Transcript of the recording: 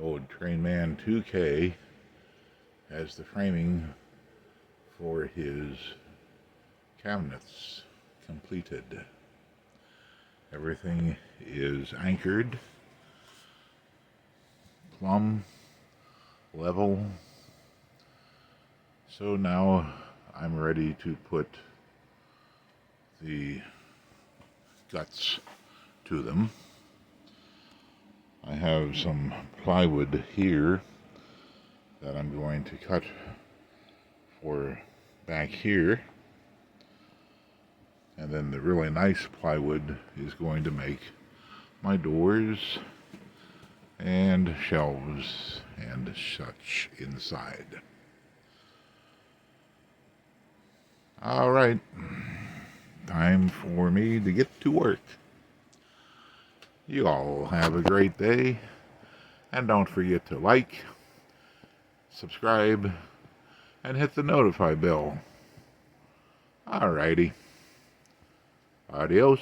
old Trainman 2K has the framing for his cabinets completed. Everything is anchored, plumb, level. So now I'm ready to put the guts to them. I have some plywood here that I'm going to cut for back here, and then the really nice plywood is going to make my doors and shelves and such inside. All right, time for me to get to work. You all have a great day, and don't forget to like, subscribe, and hit the notify bell. Alrighty. Adios.